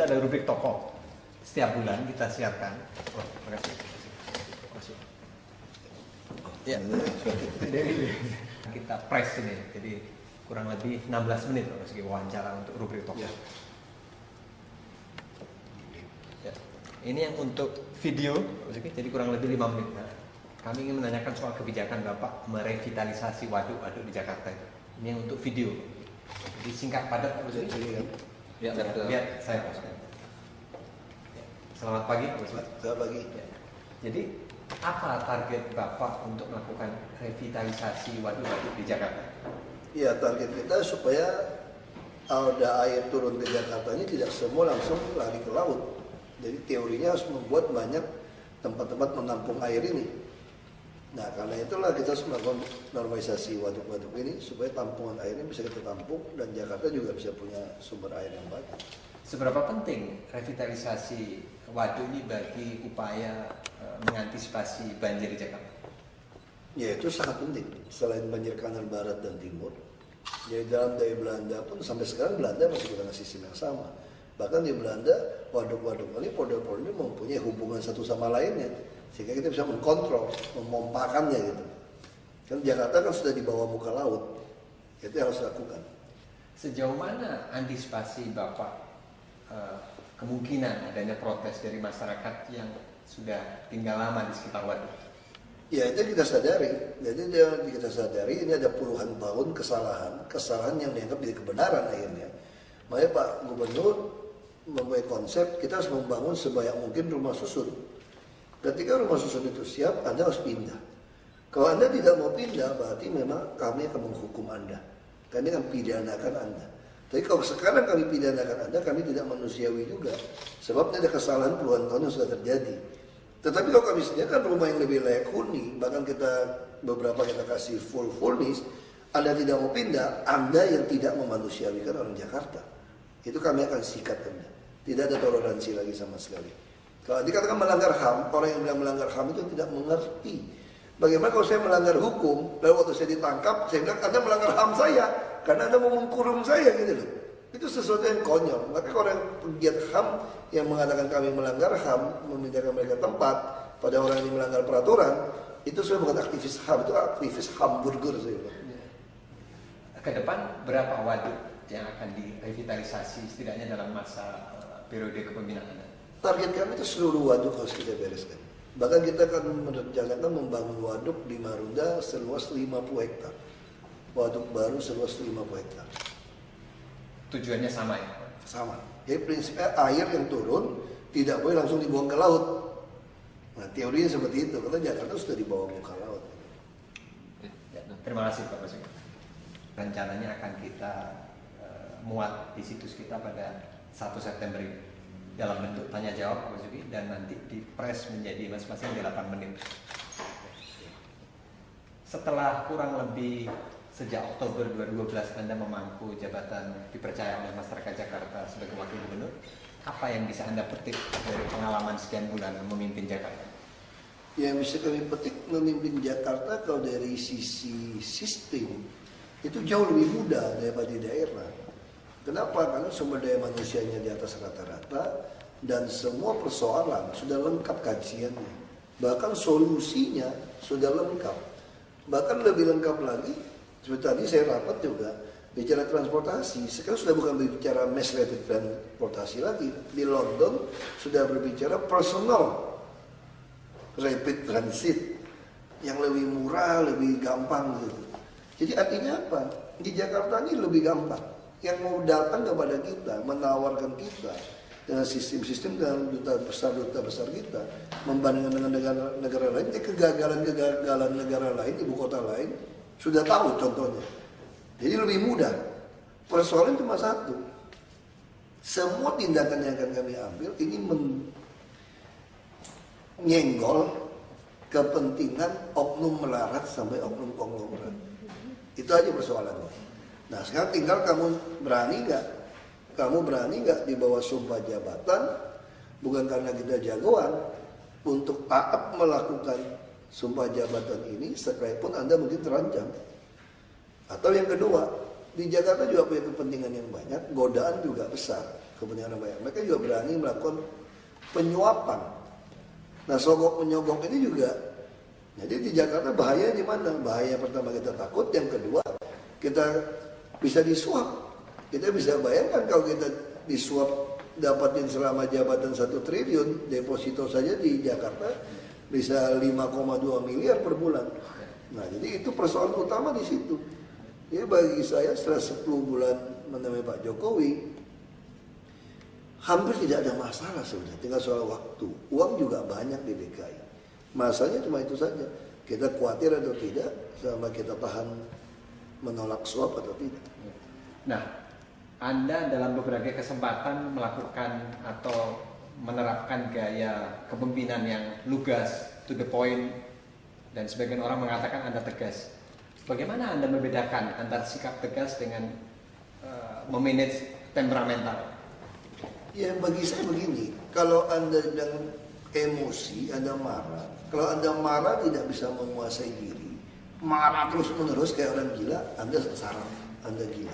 kita ada rubrik tokoh. Setiap bulan kita siarkan. Oh, makasih. Makasih. Ya, kita press ini. Jadi kurang lebih 16 menit segi wawancara untuk rubrik tokoh. Ya. Ini yang untuk video, jadi kurang lebih 5 menit. Nah, kami ingin menanyakan soal kebijakan Bapak merevitalisasi waduk-waduk di Jakarta itu. Ini yang untuk video. Jadi singkat padat, Pak Basuki. Ya, biar saya masukkan. Ya. Selamat pagi, Pak Basuki. Selamat pagi. Ya. Jadi apa target Bapak untuk melakukan revitalisasi waduk-waduk di Jakarta? Ya, target kita supaya ada air turun ke Jakarta ini tidak semua langsung lari ke laut. Jadi teorinya harus membuat banyak tempat-tempat menampung air ini. Nah, karena itulah kita harus melakukan normalisasi waduk-waduk ini supaya tampungan airnya bisa kita tampung dan Jakarta juga bisa punya sumber air yang baik. Seberapa penting revitalisasi waduk ini bagi upaya mengantisipasi banjir di Jakarta? Ya, itu sangat penting. Selain banjir kanal barat dan timur, jadi dalam dari Belanda pun sampai sekarang Belanda masih menggunakan sistem yang sama. Bahkan di Belanda waduk-waduk ini, polder-polder ini mempunyai hubungan satu sama lainnya, sehingga kita bisa mengkontrol, memompakannya gitu. Kan Jakarta kan sudah di bawah muka laut, itu yang harus dilakukan. Sejauh mana antisipasi Bapak kemungkinan adanya protes dari masyarakat yang sudah tinggal lama di sekitar waduk? Ya, itu kita sadari. Jadi kita sadari ini ada puluhan tahun kesalahan yang dianggap jadi kebenaran akhirnya. Makanya Pak Gubernur mempunyai konsep kita harus membangun sebanyak mungkin rumah susun. Ketika rumah susun itu siap, Anda harus pindah. Kalau Anda tidak mau pindah, berarti memang kami akan menghukum Anda. Kami akan pidanakan Anda. Tapi kalau sekarang kami pidanakan Anda, kami tidak manusiawi juga. Sebab ini ada kesalahan puluhan tahun yang sudah terjadi. Tetapi kalau kami sediakan rumah yang lebih layak huni, bahkan beberapa kita kasih full furnish, Anda tidak mau pindah, Anda yang tidak memanusiawikan orang Jakarta. Itu kami akan sikat Anda. Tidak ada toleransi lagi sama sekali. Kalau dikatakan melanggar HAM, orang yang bilang melanggar HAM itu tidak mengerti. Bagaimana kalau saya melanggar hukum, lalu waktu saya ditangkap, saya bilang Anda melanggar HAM saya, karena Anda mau mengkurung saya gitu loh. Itu sesuatu yang konyol. Maka orang pegiat HAM yang mengatakan kami melanggar HAM, memindahkan mereka tempat pada orang yang melanggar peraturan, itu sudah bukan aktivis HAM, itu aktivis hamburger saya bilang. Ke depan berapa waduk yang akan direvitalisasi setidaknya dalam masa periode kepemimpinan Anda? Target kami itu seluruh waduk harus kita bereskan. Bahkan kita akan merencanakan membangun waduk di Marunda seluas 50 hektar. Waduk baru seluas 50 hektar. Tujuannya sama ya? Sama. Jadi prinsipnya air yang turun tidak boleh langsung dibuang ke laut. Nah, teorinya seperti itu. Karena Jakarta sudah di bawah muka laut. Ya, terima kasih Pak Basuki. Rencananya akan kita muat di situs kita pada 1 September ini dalam bentuk tanya jawab Pak Basuki dan nanti di press menjadi masing-masing 8 menit. Setelah kurang lebih sejak Oktober 2012 Anda memangku jabatan dipercaya oleh masyarakat Jakarta sebagai wakil gubernur, apa yang bisa Anda petik dari pengalaman sekian bulan memimpin Jakarta? Yang bisa kami petik memimpin Jakarta kalau dari sisi sistem itu jauh lebih mudah daripada di daerah. Kenapa? Karena sumber daya manusianya di atas rata-rata dan semua persoalan sudah lengkap kajiannya. Bahkan solusinya sudah lengkap. Bahkan lebih lengkap lagi, seperti tadi saya rapat juga, bicara transportasi. Sekarang sudah bukan berbicara mass rapid transportasi lagi. Di London sudah berbicara personal rapid transit yang lebih murah, lebih gampang gitu. Jadi artinya apa? Di Jakarta ini lebih gampang. Yang mau datang kepada kita, menawarkan kita dengan sistem-sistem dan duta besar kita, membandingkan dengan negara lain, kegagalan negara lain, ibu kota lain, sudah tahu contohnya. Jadi lebih mudah. Persoalan cuma satu. Semua tindakan yang akan kami ambil ini menyenggol kepentingan oknum melarat sampai oknum konglomerat. Itu aja persoalannya. Nah sekarang tinggal kamu berani nggak di bawah sumpah jabatan, bukan karena kita jagoan, untuk taat melakukan sumpah jabatan ini sekalipun Anda mungkin terancam. Atau yang kedua, di Jakarta juga punya kepentingan yang banyak, godaan juga besar. kepentingan orang banyak. Mereka juga berani melakukan penyuapan. Nah, sogok menyogok ini juga. Jadi di Jakarta bahaya di mana? Bahaya pertama kita takut, yang kedua kita bisa disuap. Kita bisa bayangkan kalau kita disuap dapatin selama jabatan 1 triliun, deposito saja di Jakarta bisa 5,2 miliar per bulan. Nah, jadi itu persoalan utama di situ. Ya, bagi saya setelah 10 bulan menemui Pak Jokowi, hampir tidak ada masalah sebenarnya, tinggal soal waktu. Uang juga banyak di DKI. Masalahnya cuma itu saja. Kita khawatir atau tidak, sama kita tahan menolak suap atau tidak. Nah, Anda dalam beberapa kesempatan melakukan atau menerapkan gaya kepemimpinan yang lugas, to the point, dan sebagian orang mengatakan Anda tegas. Bagaimana Anda membedakan antara sikap tegas dengan memanage temperamental? Ya, bagi saya begini, kalau Anda sedang emosi, Anda marah. Kalau Anda marah tidak bisa menguasai diri, marah terus-menerus kayak orang gila, Anda saraf, Anda gila.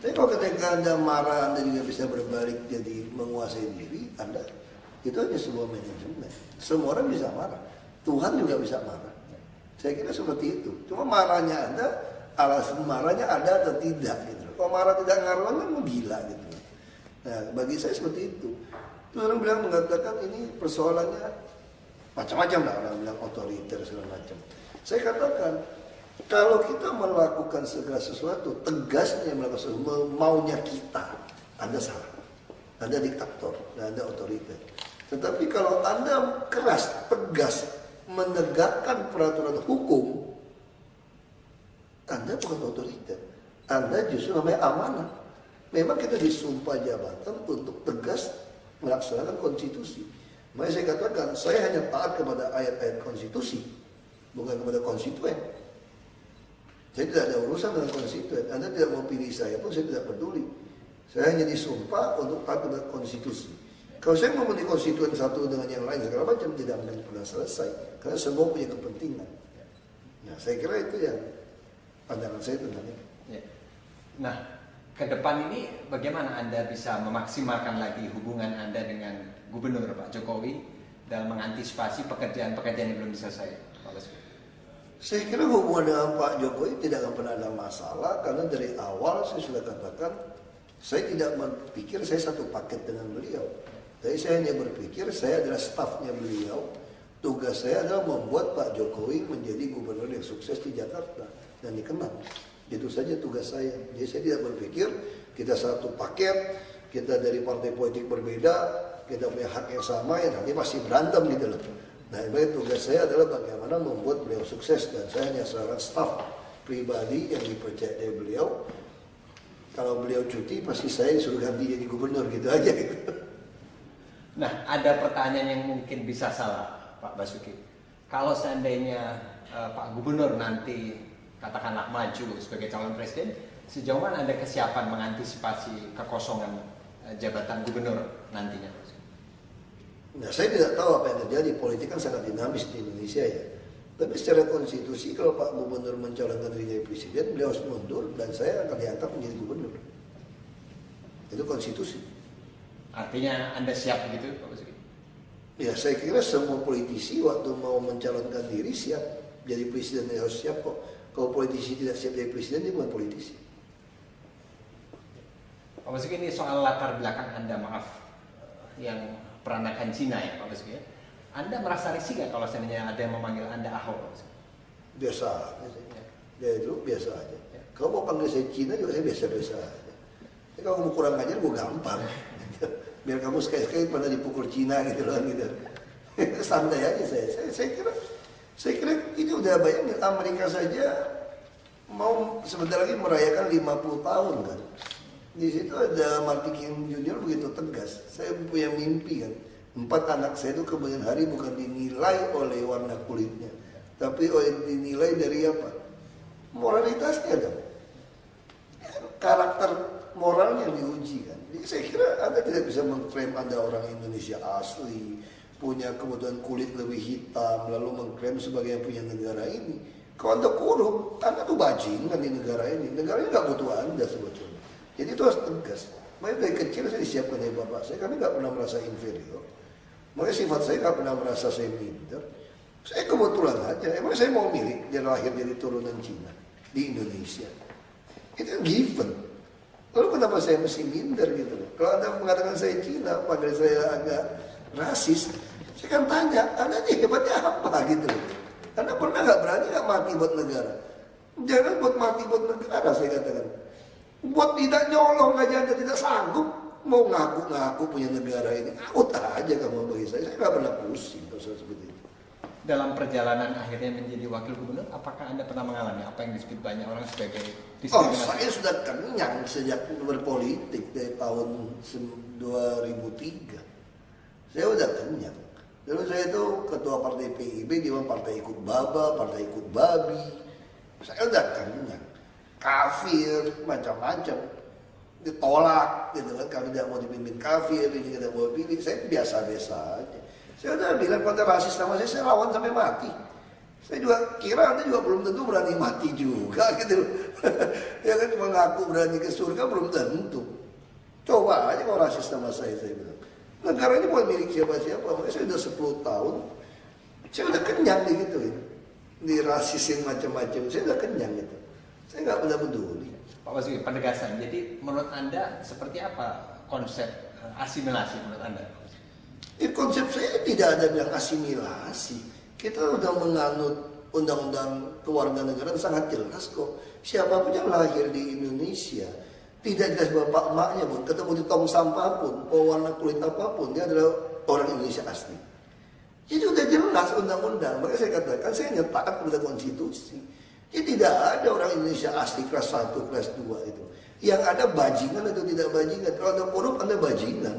Tapi kalau ketika Anda marah, Anda juga bisa berbalik jadi menguasai diri, Anda, itu hanya sebuah manajemen. Semua orang bisa marah, Tuhan juga bisa marah. Saya kira seperti itu. Cuma marahnya Anda, alasan marahnya ada atau tidak gitu. Kalau marah tidak ngaruh, kan gila gitu. Nah, bagi saya seperti itu. Terus orang bilang mengatakan ini persoalannya macam-macam lah, orang bilang otoriter segala macam. Saya katakan kalau kita melakukan segala sesuatu, tegasnya melakukan sesuatu, maunya kita, Anda salah. Anda diktator dan Anda otoriter. Tetapi kalau Anda keras, tegas, menegakkan peraturan hukum, Anda bukan otoriter. Anda justru namanya amanah. Memang kita disumpah jabatan untuk tegas melaksanakan konstitusi. Makanya saya katakan, saya hanya taat kepada ayat-ayat konstitusi, bukan kepada konstituen. Saya tidak ada urusan dengan konstituen. Anda tidak mau pilih saya pun saya tidak peduli. Saya hanya disumpah untuk taat kepada konstitusi. Kalau saya mau memenuhi konstituen satu dengan yang lain segala macam, tidak akan pernah selesai. Karena semua punya kepentingan. Nah, saya kira itu yang pandangan saya tentang itu. Ya. Nah, ke depan ini bagaimana Anda bisa memaksimalkan lagi hubungan Anda dengan Gubernur Pak Jokowi dalam mengantisipasi pekerjaan-pekerjaan yang belum diselesai, Pak Basuki? Saya kira hubungan dengan Pak Jokowi tidak akan pernah ada masalah, karena dari awal saya sudah katakan saya tidak berpikir saya satu paket dengan beliau. Tapi saya hanya berpikir saya adalah stafnya beliau. Tugas saya adalah membuat Pak Jokowi menjadi gubernur yang sukses di Jakarta dan dikenal. Itu saja tugas saya. Jadi saya tidak berpikir kita satu paket, kita dari partai politik berbeda, kita punya hak yang sama, ya nanti pasti berantem gitu loh. Nah, tugas saya adalah bagaimana membuat beliau sukses, dan saya hanya seorang staf pribadi yang dipercaya dari beliau. Kalau beliau cuti, pasti saya disuruh ganti jadi gubernur gitu aja gitu. Nah, ada pertanyaan yang mungkin bisa salah, Pak Basuki. Kalau seandainya Pak Gubernur nanti katakanlah maju sebagai calon presiden, sejauh mana ada kesiapan mengantisipasi kekosongan jabatan gubernur nantinya? Nah, saya tidak tahu apa yang terjadi. Politik kan sangat dinamis di Indonesia ya. Tapi secara konstitusi kalau Pak Gubernur mencalonkan diri jadi presiden, beliau harus mundur dan saya akan diangkat menjadi gubernur. Itu konstitusi. Artinya Anda siap begitu, Pak Basuki? Ya, saya kira semua politisi waktu mau mencalonkan diri siap. Jadi presiden dia harus siap kok. Kalau politisi tidak siap jadi presiden, dia bukan politisi. Pak Basuki, ini soal latar belakang Anda, maaf, yang peranakan Cina ya Pak Basuki ya. Anda merasa risih nggak kalau seandainya ada yang memanggil Anda Ahok, Pak Basuki? Biasa aja. Dia itu biasa aja. Kalau mau panggil saya Cina juga saya biasa-biasa aja. Tapi kalau mau kurang ajar gue gampang. Biar kamu sekali-sekali pernah dipukul Cina gitu loh gitu. Santai aja saya kira ini udah bayangin, Amerika saja mau sebentar lagi merayakan 50 tahun kan. Di situ ada Martin King Junior begitu tegas. Saya punya mimpi kan. 4 anak saya itu kemudian hari bukan dinilai oleh warna kulitnya, tapi dinilai dari apa? Moralitasnya dong. Karakter moralnya diuji kan. Jadi saya kira Anda tidak bisa mengklaim Anda orang Indonesia asli, punya kebutuhan kulit lebih hitam, lalu mengklaim sebagai yang punya negara ini. Kalau Anda korup, Anda tuh bajingan di negara ini. Negara ini nggak butuh Anda sebetulnya. Jadi itu harus tegas. Makanya dari kecil saya disiapkan dari bapak saya, kami nggak pernah merasa inferior. Makanya sifat saya nggak pernah merasa saya minder. Saya kebetulan aja, emang saya mau milih dia lahir dari turunan Cina di Indonesia. Itu given. Lalu kenapa saya mesti minder gitu loh? Kalau Anda mengatakan saya Cina, panggil saya agak rasis, saya kan tanya, Anda ini hebatnya apa gitu loh? Anda pernah nggak berani nggak mati buat negara? Jangan buat mati buat negara, saya katakan. Buat tidak nyolong aja Anda tidak sanggup. Mau ngaku-ngaku punya negara ini, akut aja kamu bagi saya nggak pernah pusing kalau seperti itu. Dalam perjalanan akhirnya menjadi wakil gubernur, apakah Anda pernah mengalami apa yang disebut banyak orang sebagai Oh, diskriminasi? saya sudah kenyang sejak berpolitik dari tahun 2003. Saya udah kenyang. Dulu saya itu ketua partai PIB, di mana partai ikut baba, partai ikut babi. Saya udah kenyang. Kafir, macam-macam. Ditolak, gitu kan. Kami tidak mau dipimpin kafir, ini tidak mau pilih. Saya biasa-biasa aja. Saya udah bilang pada rasis sama saya lawan sampai mati. Saya juga kira Anda juga belum tentu berani mati juga gitu. Ya kan mengaku berani ke surga belum tentu. Coba aja kalau rasis sama saya bilang. Negara ini bukan milik siapa-siapa. Makanya saya udah 10 tahun. Saya udah kenyang digituin. Di rasis yang macam-macam. Saya udah kenyang gitu. Saya nggak pernah peduli. Pak Basuki, penegasan. Jadi menurut Anda seperti apa konsep asimilasi menurut Anda? Konsep saya tidak ada bilang asimilasi. Kita sudah menganut undang-undang kewarganegaraan sangat jelas kok. Siapapun yang lahir di Indonesia, tidak jelas bapak emaknya pun, ketemu di tong sampah pun, mau warna kulit apapun, dia adalah orang Indonesia asli. Jadi udah jelas undang-undang. Makanya saya katakan saya hanya taat kepada konstitusi. Jadi tidak ada orang Indonesia asli kelas 1, kelas 2 itu. Yang ada bajingan atau tidak bajingan. Kalau ada korup, Anda bajingan.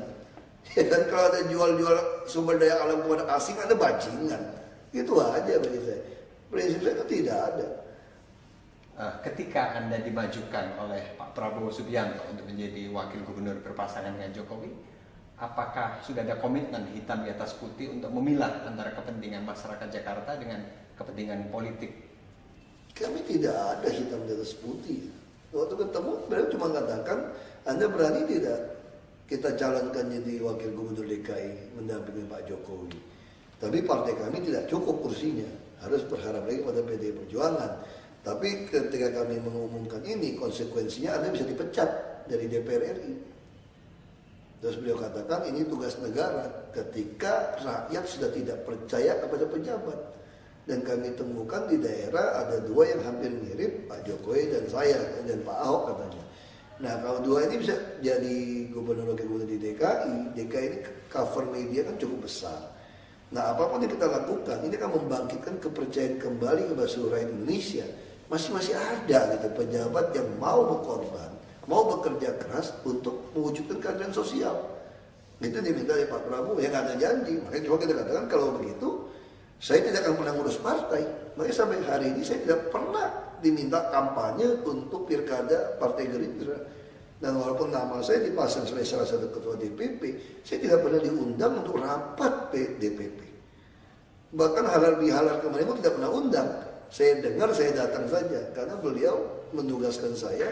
Ya kan, kalau ada jual-jual sumber daya alam kepada asing, Anda bajingan. Itu aja bagi saya. Prinsip saya itu tidak ada. Ketika Anda dimajukan oleh Pak Prabowo Subianto untuk menjadi wakil gubernur berpasangan dengan Jokowi, apakah sudah ada komitmen hitam di atas putih untuk memilah antara kepentingan masyarakat Jakarta dengan kepentingan politik? Kami tidak ada hitam di atas putih. Waktu ketemu, beliau cuma katakan, Anda berani tidak kita calonkan jadi wakil gubernur DKI mendampingi Pak Jokowi. Tapi partai kami tidak cukup kursinya, harus berharap lagi pada PDI Perjuangan. Tapi ketika kami mengumumkan ini, konsekuensinya Anda bisa dipecat dari DPR RI. Terus beliau katakan ini tugas negara ketika rakyat sudah tidak percaya kepada pejabat. Dan kami temukan di daerah ada 2 yang hampir mirip, Pak Jokowi dan saya dan Pak Ahok katanya. Nah kalau 2 ini bisa jadi gubernur wakil gubernur di DKI. DKI ini cover media kan cukup besar. Nah apapun yang kita lakukan ini akan membangkitkan kepercayaan kembali kepada seluruh rakyat Indonesia. Masih ada gitu pejabat yang mau berkorban, mau bekerja keras untuk mewujudkan keadilan sosial. Itu diminta oleh Pak Prabowo yang ada janji. Makanya cuma kita katakan kalau begitu saya tidak akan pernah ngurus partai. Makanya sampai hari ini saya tidak pernah diminta kampanye untuk pilkada Partai Gerindra. Dan walaupun nama saya dipasang sebagai salah satu ketua DPP, saya tidak pernah diundang untuk rapat DPP. Bahkan halal bihalal kemarin pun tidak pernah undang. Saya dengar, saya datang saja. Karena beliau menugaskan saya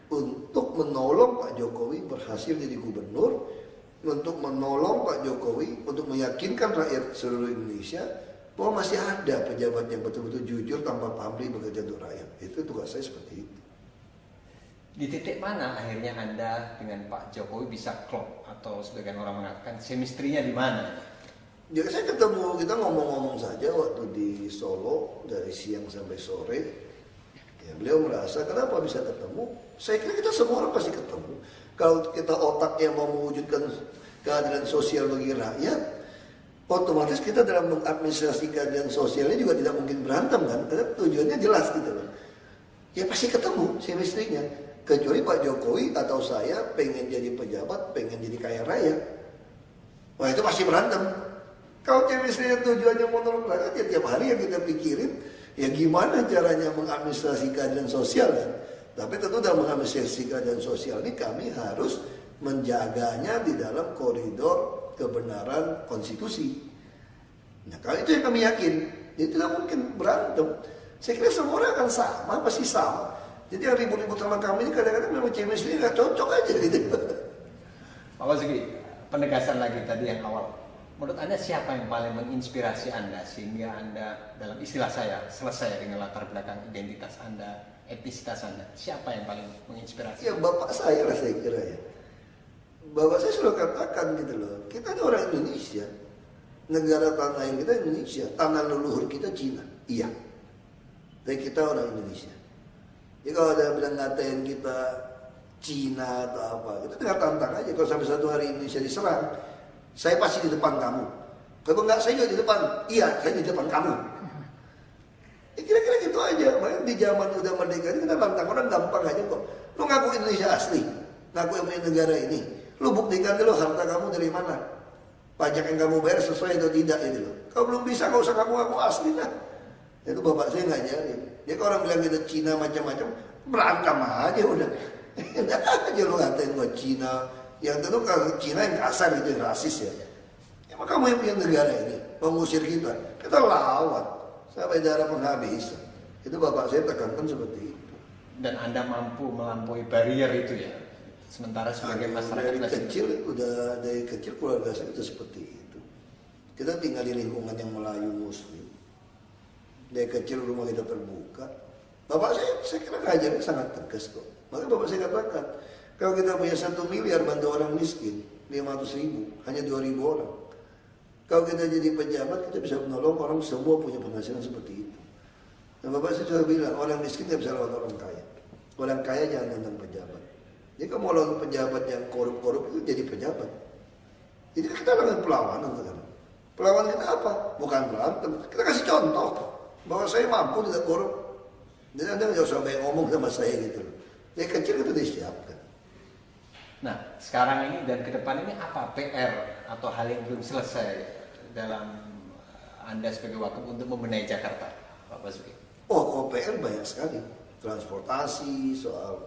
untuk menolong Pak Jokowi berhasil jadi gubernur, untuk menolong Pak Jokowi, untuk meyakinkan rakyat seluruh Indonesia bahwa masih ada pejabat yang betul-betul jujur tanpa pamrih bekerja untuk rakyat. Itu tugas saya seperti itu. Di titik mana akhirnya Anda dengan Pak Jokowi bisa klop atau sebagian orang mengatakan chemistry-nya di mana? Jadi saya ketemu, kita ngomong-ngomong saja waktu di Solo dari siang sampai sore. Ya, beliau merasa kenapa bisa ketemu? Saya kira kita semua orang pasti ketemu. Kalau kita otak yang mau mewujudkan keadilan sosial bagi rakyat, otomatis kita dalam mengadministrasi keadilan sosialnya juga tidak mungkin berantem kan? Karena tujuannya jelas gitu loh. Ya pasti ketemu chemistry-nya. Kecuali Pak Jokowi atau saya pengen jadi pejabat, pengen jadi kaya raya. Wah itu pasti berantem. Kalau chemistry-nya tujuannya mau nolong rakyat, ya tiap hari yang kita pikirin, ya gimana caranya mengadministrasi keadilan sosial kan? Tapi tentu dalam mengadministrasi keadilan sosial ini kami harus menjaganya di dalam koridor kebenaran konstitusi. Nah kalau itu yang kami yakin, jadi tidak mungkin berantem. Saya kira semua orang akan sama, pasti sama. Jadi yang ribut-ribut sama kami ini kadang-kadang memang chemistry nggak cocok aja gitu. Pak Basuki, penegasan lagi tadi yang awal. Menurut Anda siapa yang paling menginspirasi Anda sehingga Anda, dalam istilah saya, selesai dengan latar belakang identitas Anda, etnisitas Anda? Siapa yang paling menginspirasi? Ya bapak saya lah saya kira ya. Bapak saya selalu katakan gitu loh, kita ini orang Indonesia. Negara tanah air kita Indonesia, tanah leluhur kita Cina. Iya. Tapi kita orang Indonesia. Jadi kalau ada bilang ngatain kita Cina atau apa, kita tinggal tantang aja. Kalau sampai satu hari Indonesia diserang, saya pasti di depan kamu. Kalau enggak, saya juga di depan. Iya, saya di depan kamu. Ya, kira-kira gitu aja. Makanya di zaman udah merdeka ini kita tantang orang gampang aja kok. Lu ngaku Indonesia asli, ngaku yang punya negara ini. Lu buktikan dulu harta kamu dari mana. Pajak yang kamu bayar sesuai atau tidak itu loh. Kalau belum bisa, nggak usah ngaku-ngaku asli lah. Itu bapak saya ngajarin. Dia kalau orang bilang kita Cina macam-macam, berantem aja udah. Enak aja lu ngatain gua Cina. Yang tentu kalau Cina yang kasar itu yang rasis ya. Emang kamu yang punya negara ini mengusir kita lawan sampai darah penghabisan. Itu bapak saya tekankan seperti itu. Dan Anda mampu melampaui barrier itu ya. Sementara sebagai masyarakat dari kecil keluarga saya itu seperti itu. Kita tinggal di lingkungan yang Melayu Muslim. Dari kecil rumah kita terbuka. Bapak saya kira ngajarnya sangat tegas kok. Makanya bapak saya katakan, kalau kita punya 1 miliar bantu orang miskin, 500.000, hanya 2.000 orang. Kalau kita jadi pejabat, kita bisa menolong orang semua punya penghasilan seperti itu. Dan bapak saya sudah bilang, orang miskin tidak bisa lawan orang kaya. Orang kaya jangan tentang pejabat. Jadi kalau mau lawan pejabat yang korup-korup itu jadi pejabat. Jadi kita lakukan perlawanan sekarang. Perlawanan kita apa? Bukan berantem. Kita kasih contoh bahwa saya mampu tidak korup. Jadi Anda nggak usah banyak ngomong sama saya gitu. Dari kecil itu disiapkan. Nah, sekarang ini dan ke depan ini apa PR atau hal yang belum selesai dalam Anda sebagai wakil untuk membenahi Jakarta, Pak Basuki? Oh, PR banyak sekali. Transportasi, soal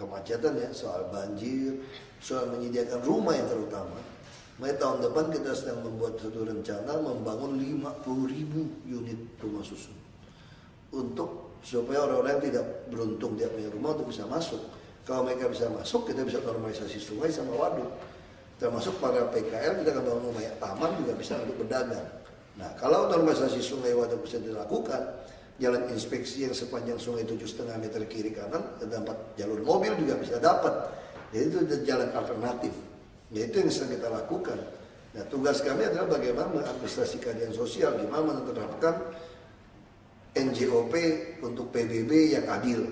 kemacetan ya, soal banjir, soal menyediakan rumah yang terutama. Mulai tahun depan kita sedang membuat satu rencana membangun 50.000 unit rumah susun. Supaya orang-orang yang tidak beruntung dia punya rumah untuk bisa masuk. Kalau mereka bisa masuk, kita bisa normalisasi sungai sama waduk. Termasuk para PKL, kita akan bangun banyak taman juga bisa untuk berdagang. Nah, kalau normalisasi sungai waduk bisa dilakukan, jalan inspeksi yang sepanjang sungai 7,5 meter kiri kanan, tempat jalur mobil juga bisa dapat. Jadi itu jalan alternatif. Ya, itu yang sedang kita lakukan. Nah, tugas kami adalah bagaimana mengadministrasi keadilan sosial, gimana menerapkan NJOP untuk PBB yang adil.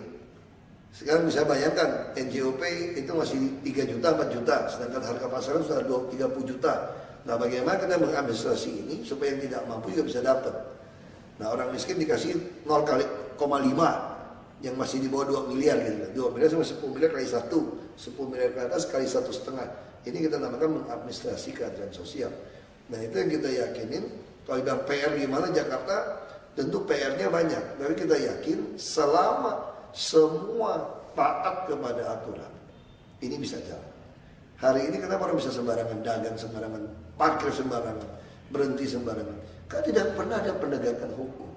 Sekarang bisa bayangkan NJOP itu masih 3 juta, 4 juta, sedangkan harga pasaran sudah 30 juta. Nah, bagaimana kita mengadministrasi ini supaya yang tidak mampu juga bisa dapat. Nah, orang miskin dikasih 0,5 yang masih di bawah 2 miliar gitu. 2 miliar sama 10 miliar kali 1, 10 miliar ke atas kali 1,5. Ini kita namakan mengadministrasi keadilan sosial. Nah, itu yang kita yakinin. Kalau bilang PR gimana Jakarta, tentu PR-nya banyak. Tapi kita yakin selama semua taat kepada aturan, ini bisa jalan. Hari ini kenapa orang bisa sembarangan dagang, sembarangan parkir, sembarangan berhenti, sembarangan? Karena tidak pernah ada penegakan hukum.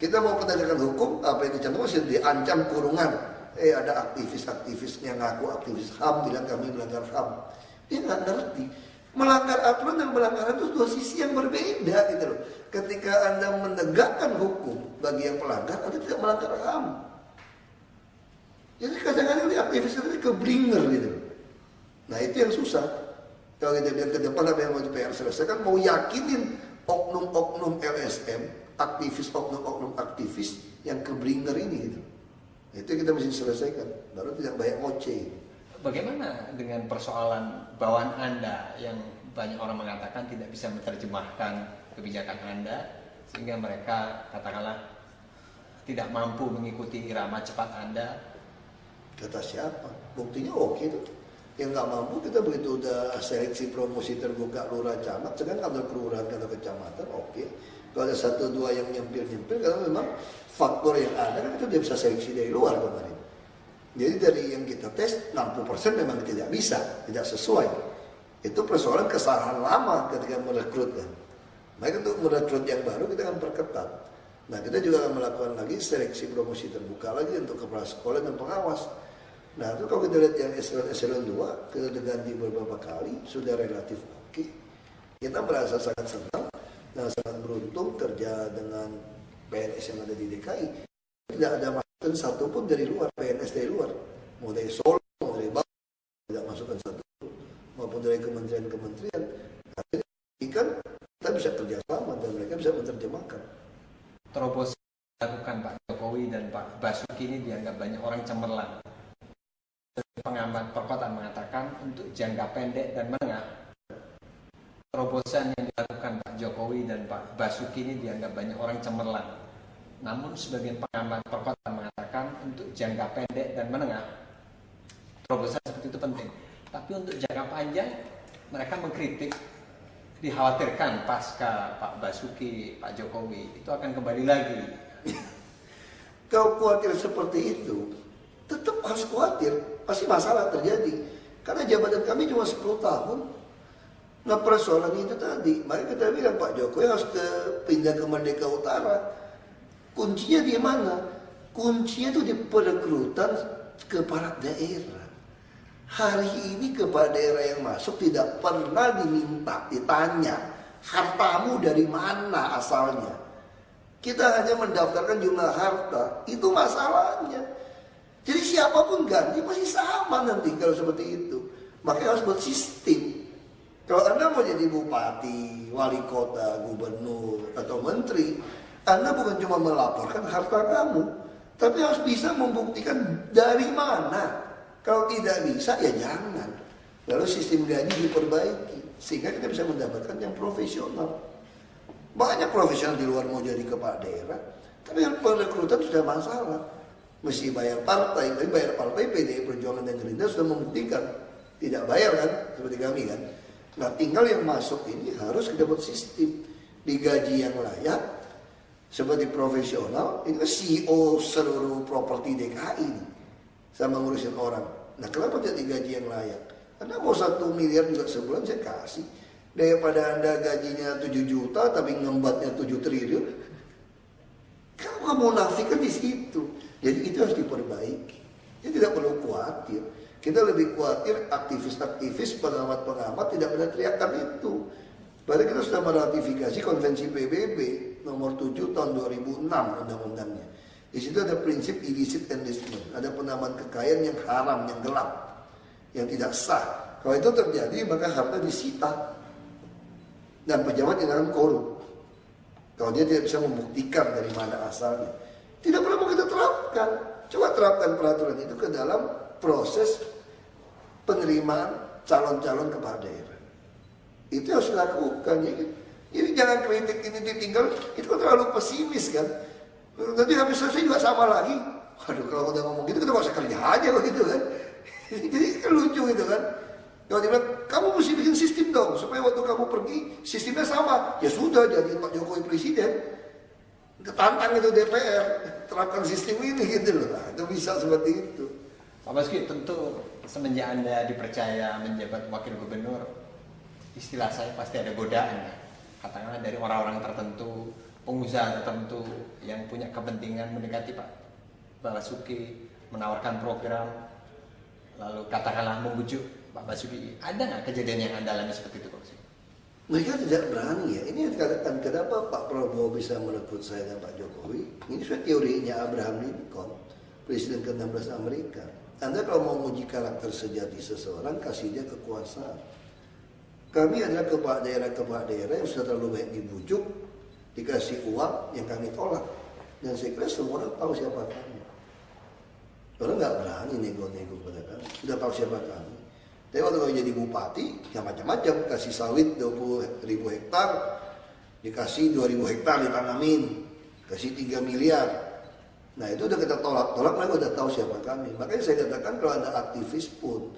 Kita mau penegakan hukum, apa yang dicantum masih diancam kurungan. Ada aktivis-aktivis yang ngaku aktivis HAM bilang kami melanggar HAM. Dia nggak ngerti. Melanggar aturan dan melanggar itu dua sisi yang berbeda gitu loh. Ketika Anda menegakkan hukum bagi yang pelanggar, Anda tidak melanggar HAM. Jadi kadang-kadang aktivis itu keblinger gitu. Nah, itu yang susah. Kalau kita lihat ke depan apa yang mau PR selesaikan, mau yakinin oknum-oknum LSM, aktivis oknum-oknum aktivis yang keblinger ini gitu. Itu kita mesti selesaikan, baru tidak banyak ngoceh. Bagaimana dengan persoalan bawaan Anda yang banyak orang mengatakan tidak bisa menerjemahkan kebijakan Anda sehingga mereka katakanlah tidak mampu mengikuti irama cepat Anda? Kata siapa? Buktinya oke tuh. Yang nggak mampu kita begitu udah seleksi promosi terbuka lurah camat, sedangkan kantor kelurahan kantor kecamatan oke. Kalau ada 1-2 yang nyempil-nyempil, karena memang faktor yang ada kan kita tidak bisa seleksi dari luar kemarin. Jadi dari yang kita tes 60% memang tidak bisa, tidak sesuai. Itu persoalan kesalahan lama ketika merekrut kan. Maka untuk merekrut yang baru kita akan perketat. Nah, kita juga akan melakukan lagi seleksi promosi terbuka lagi untuk kepala sekolah dan pengawas. Nah itu kalau kita lihat yang eselon 2, kita udah ganti beberapa kali, sudah relatif oke. Kita merasa sangat senang dan sangat beruntung kerja dengan PNS yang ada di DKI. Tidak ada masukan satupun dari luar, PNS dari luar. Mau dari Solo, mau dari Bawang, tidak masukan satu, maupun dari kementerian-kementerian. Akhirnya kan kita bisa kerjasama dan mereka bisa menerjemahkan. Terobosan dilakukan Pak Jokowi dan Pak Basuki ini dianggap banyak orang cemerlang. Pengamat perkotaan mengatakan untuk jangka pendek dan menengah, terobosan yang dilakukan Pak Jokowi dan Pak Basuki ini dianggap banyak orang cemerlang. Namun sebagian pengamat perkotaan mengatakan untuk jangka pendek dan menengah, terobosan seperti itu penting. Tapi untuk jangka panjang, mereka mengkritik, dikhawatirkan pasca Pak Basuki, Pak Jokowi itu akan kembali lagi. Kalau khawatir seperti itu, tetap harus khawatir, pasti masalah terjadi. Karena jabatan kami cuma 10 tahun. Nah persoalan itu tadi, makanya kita bilang Pak Jokowi harus pindah ke Merdeka Utara. Kuncinya di mana? Kuncinya itu di perekrutan kepala daerah. Hari ini kepala daerah yang masuk tidak pernah ditanya hartamu dari mana asalnya. Kita hanya mendaftarkan jumlah harta, itu masalahnya. Jadi siapapun ganti pasti sama nanti kalau seperti itu. Makanya harus buat sistem. Kalau Anda mau jadi bupati, wali kota, gubernur, atau menteri, Anda bukan cuma melaporkan harta kamu, tapi harus bisa membuktikan dari mana. Kalau tidak bisa, ya jangan. Lalu sistem gaji diperbaiki, sehingga kita bisa mendapatkan yang profesional. Banyak profesional di luar mau jadi kepala daerah, tapi yang perekrutan sudah masalah. Mesti bayar partai, tapi bayar partai PDI Perjuangan dan Gerindra sudah membuktikan. Tidak bayar kan, seperti kami kan. Nah tinggal yang masuk ini harus kita buat sistem. Digaji yang layak, seperti profesional, ini kan CEO seluruh properti DKI ini. Sama ngurusin orang. Nah kenapa tidak digaji yang layak? Anda mau 1 miliar juga sebulan saya kasih. Daripada Anda gajinya 7 juta tapi ngembatnya 7 triliun. Kamu mau nafikan di situ. Jadi itu harus diperbaiki. Jadi tidak perlu khawatir. Kita lebih khawatir aktivis-aktivis, pengamat-pengamat tidak pernah teriakan itu. Padahal kita sudah meratifikasi konvensi PBB nomor 7 tahun 2006 undang-undangnya. Di situ ada prinsip illicit enlistment, ada penambahan kekayaan yang haram, yang gelap, yang tidak sah. Kalau itu terjadi maka harta disita dan pejabat yang akan korup. Kalau dia tidak bisa membuktikan dari mana asalnya, tidak perlu kita terapkan. Coba terapkan peraturan itu ke dalam proses penerimaan calon-calon kepala daerah. Itu harus dilakukan. Jadi jangan kritik ini ditinggal, itu kan terlalu pesimis kan. Nanti habis selesai juga sama lagi. Waduh kalau udah ngomong gitu kita gak usah kerja aja begitu kan. Jadi kan lucu gitu kan. Kalau dia bilang, kamu mesti bikin sistem dong supaya waktu kamu pergi sistemnya sama. Ya sudah, jadi Pak Jokowi presiden. Ketantang itu DPR, terapkan sistem ini gitu loh. Nah, itu bisa seperti itu. Pak Basuki, tentu semenjak Anda dipercaya menjabat wakil gubernur, istilah saya pasti ada godaan ya. Katakanlah dari orang-orang tertentu, pengusaha tertentu yang punya kepentingan mendekati Pak Basuki, menawarkan program, lalu katakanlah membujuk Pak Basuki. Ada nggak kejadian yang Anda alami seperti itu Pak Basuki? Mereka tidak berani ya. Ini dikatakan kenapa Pak Prabowo bisa merekrut saya dan Pak Jokowi. Ini sudah teorinya Abraham Lincoln, Presiden ke-16 Amerika. Anda kalau mau menguji karakter sejati seseorang, kasih dia kekuasaan. Kami adalah kepala daerah yang sudah terlalu banyak dibujuk, dikasih uang yang kami tolak. Dan saya kira semua orang tahu siapa kami. Orang nggak berani nego-nego pada kami. Sudah tahu siapa kami. Tapi waktu kami jadi bupati, ya macam-macam. Kasih sawit 20.000 hektar, dikasih 2.000 hektar ditanamin, kasih 3 miliar. Nah itu udah kita tolak-tolak, mereka udah tahu siapa kami. Makanya saya katakan kalau Anda aktivis pun,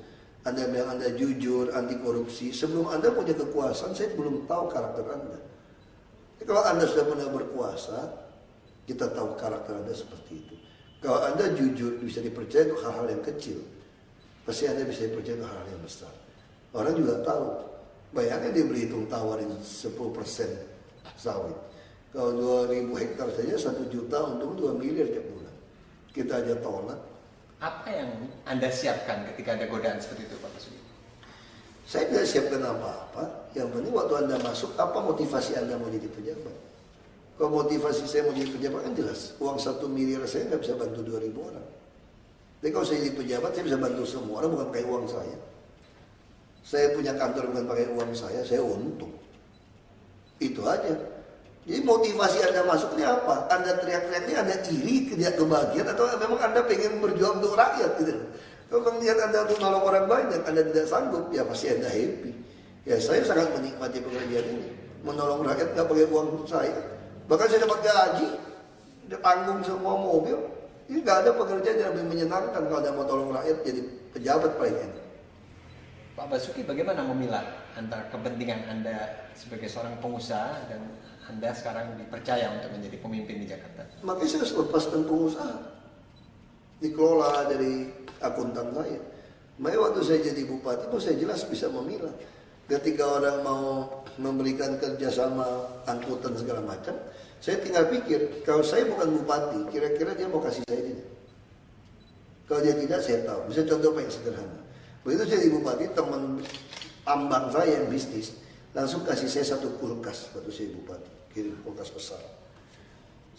Anda bilang Anda jujur, anti korupsi, sebelum Anda punya kekuasaan, saya belum tahu karakter Anda. Jadi, kalau Anda sudah pernah berkuasa, kita tahu karakter Anda seperti itu. Kalau Anda jujur, bisa dipercaya untuk hal-hal yang kecil, pasti Anda bisa dipercaya untuk hal-hal yang besar. Orang juga tahu. Bayangin dia berhitung tawarin 10% sawit. Kalau 2.000 hektar saja 1 juta, untung 2 miliar tiap bulan. Kita aja tolak. Apa yang Anda siapkan ketika ada godaan seperti itu, Pak Basuki? Saya tidak siapkan apa-apa. Yang penting waktu Anda masuk, apa motivasi Anda mau jadi pejabat? Kalau motivasi saya mau jadi pejabat kan jelas. Uang 1 miliar saya nggak bisa bantu 2.000 orang. Jadi kalau saya jadi pejabat, saya bisa bantu semua orang bukan pakai uang saya. Saya punya kantor bukan pakai uang saya untung. Itu aja. Jadi motivasi Anda masuknya apa? Anda teriak-teriak ini Anda iri, tidak kebahagiaan, atau memang Anda pengen berjuang untuk rakyat gitu. Kalau melihat Anda untuk nolong orang banyak, Anda tidak sanggup, ya pasti Anda happy. Ya saya sangat menikmati pekerjaan ini. Menolong rakyat nggak pakai uang saya. Bahkan saya dapat gaji, tanggung semua mobil. Ini nggak ada pekerjaan yang lebih menyenangkan kalau Anda mau tolong rakyat jadi pejabat paling enak. Pak Basuki bagaimana memilah antara kepentingan Anda sebagai seorang pengusaha dan Anda sekarang dipercaya untuk menjadi pemimpin di Jakarta? Makanya saya harus lepaskan pengusaha. Dikelola dari akuntan saya. Makanya waktu saya jadi bupati pun saya jelas bisa memilah. Ketika orang mau memberikan kerjasama angkutan segala macam, saya tinggal pikir, kalau saya bukan bupati, kira-kira dia mau kasih saya tidak? Kalau dia tidak, saya tahu. Bisa contoh apa yang sederhana. Begitu jadi bupati, teman tambang saya yang bisnis, langsung kasih saya 1 kulkas waktu saya bupati. Kirim kulkas besar.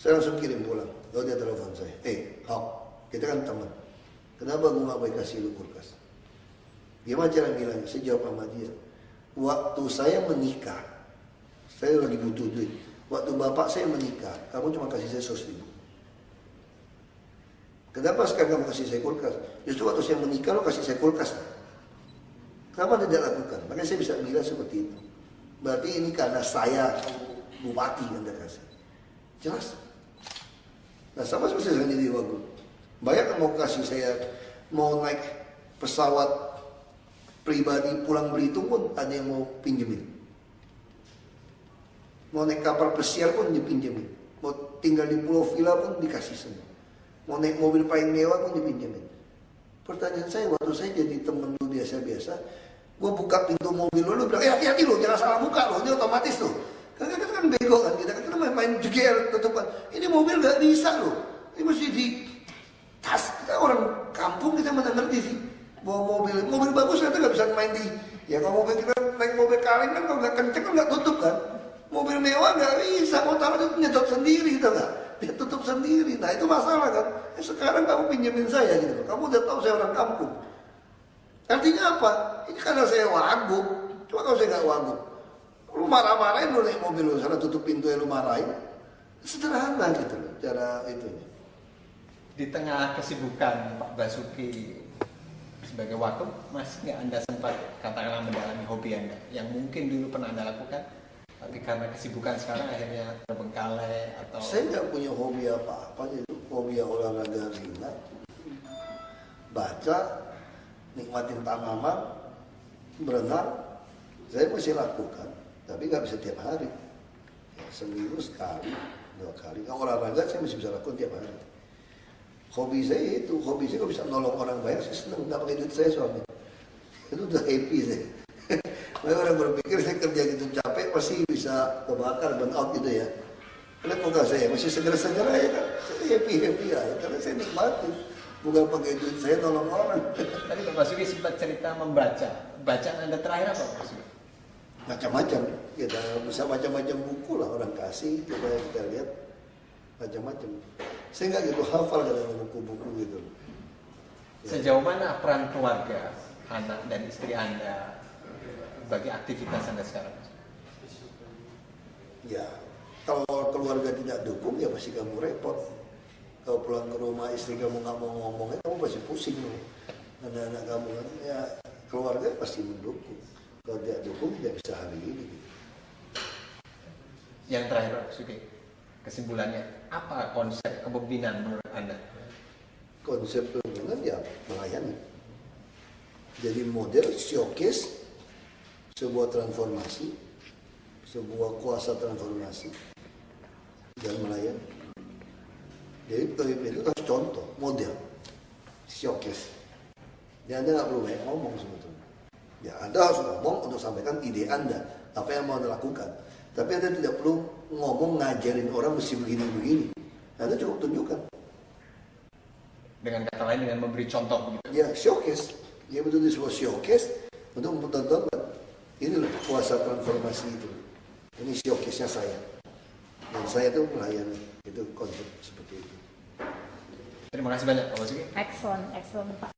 Saya langsung kirim pulang. Lalu dia telepon saya, Hok, kita kan teman. Kenapa gue gak boleh kasih lu kulkas? Gimana cara bilangnya? Saya jawab sama dia. Waktu saya menikah, saya lagi butuh duit. Waktu bapak saya menikah, kamu cuma kasih saya 100.000. Kenapa sekarang kamu kasih saya kulkas? Justru waktu saya menikah, lo kasih saya kulkas. Kenapa tidak lakukan? Makanya saya bisa bilang seperti itu. Berarti ini karena saya bupati yang Anda kasih. Jelas. Nah sama seperti saya jadi wagub. Banyak yang mau kasih saya, mau naik pesawat pribadi pulang Belitung pun ada yang mau pinjemin. Mau naik kapal pesiar pun dipinjemin. Mau tinggal di Pulau Villa pun dikasih semua. Mau naik mobil paling mewah pun dipinjemin. Pertanyaan saya waktu saya jadi temen lu biasa-biasa, gue buka pintu mobil lu bilang, hati-hati lu, jangan salah buka lu, ini otomatis tuh. Karena kita kan bego kan, kita main jeger tutupan. Ini mobil gak bisa lu, ini mesti di tas. Kita orang kampung, kita mana ngerti sih. Bawa mobil bagus kita gak bisa main di, ya kalau mobil kita naik mobil kaleng kan kalau gak kenceng kan gak tutup kan. Mobil mewah gak bisa, mau taruh itu nyedot sendiri, tau gak? Dia tutup sendiri, nah itu masalah kan. Sekarang kamu pinjemin saya gitu, kamu udah tahu saya orang kampung. Artinya apa? Ini karena saya wagub, cuma kalau saya gak wagub, lu marah-marahin lu naik mobil lu, sana tutup pintu lu marahin. Sederhana gitu loh, cara itunya. Di tengah kesibukan Pak Basuki sebagai wagub, masih nggak Anda sempat katakanlah mendalami hobi Anda yang mungkin dulu pernah Anda lakukan, tapi karena kesibukan sekarang akhirnya terbengkalai atau? Saya nggak punya hobi apa-apa, itu hobi olahraga ringan, baca, nikmatin tanaman, berenang, saya masih lakukan, tapi nggak bisa tiap hari. Ya, seminggu sekali, 2 kali. Kalau olahraga saya masih bisa lakukan tiap hari. Hobi saya itu, hobi saya kalau bisa nolong orang banyak, saya senang, nggak pakai duit saya soalnya. Itu udah happy saya. Mereka orang berpikir saya kerja gitu capek pasti bisa kebakar, burn out gitu ya. Lihat muka saya masih seger-seger aja kan, saya happy aja karena saya nikmati. Bukan pakai duit saya nolong orang. Tadi Pak Basuki sempat cerita membaca. Bacaan Anda terakhir apa Pak Basuki? Macam-macam, kita bisa macam-macam buku lah orang kasih, kita lihat macam-macam. Saya nggak gitu hafal dalam buku-buku gitu. Ya. Sejauh mana peran keluarga, anak dan istri Anda bagi aktivitas Anda sekarang? Ya, kalau keluarga tidak dukung ya pasti kamu repot. Kalau pulang ke rumah istri kamu nggak mau ngomongnya, kamu pasti pusing loh. Anak-anak kamu kan, ya keluarga pasti mendukung. Kalau tidak dukung tidak bisa hari ini. Yang terakhir Pak Basuki, kesimpulannya apa konsep kepemimpinan menurut Anda? Konsep kepemimpinan ya melayani. Jadi model showcase sebuah transformasi, sebuah kuasa transformasi dan melayani. Jadi pemimpin itu harus contoh, model, showcase. Dan Anda nggak perlu banyak ngomong sebetulnya. Ya Anda harus ngomong untuk sampaikan ide Anda, apa yang mau Anda lakukan. Tapi Anda tidak perlu ngomong ngajarin orang mesti begini-begini. Anda cukup tunjukkan. Dengan kata lain dengan memberi contoh gitu. Ya showcase, dia betul sebuah showcase untuk mempertontonkan. Ini loh kuasa transformasi itu. Ini showcase-nya saya. Dan saya tuh melayani. Itu konsep seperti itu. Terima kasih banyak Pak Basuki. Excellent, Pak.